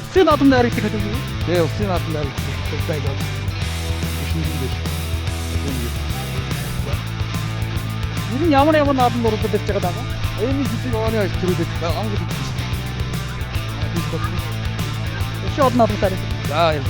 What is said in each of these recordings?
Uсын adımda hareket ediyor. 네, uсын adımda hareket ediyor. Bunun ямар adım orada destek adamı? Эми жижиг ооны төрөдөд ангид хийсэн. Şu adın adım sarı. За юм.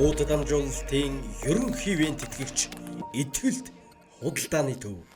Шууд дамжуулалтын ерөнхий ивент тэтгэгч Итгэлд худалдааны төв.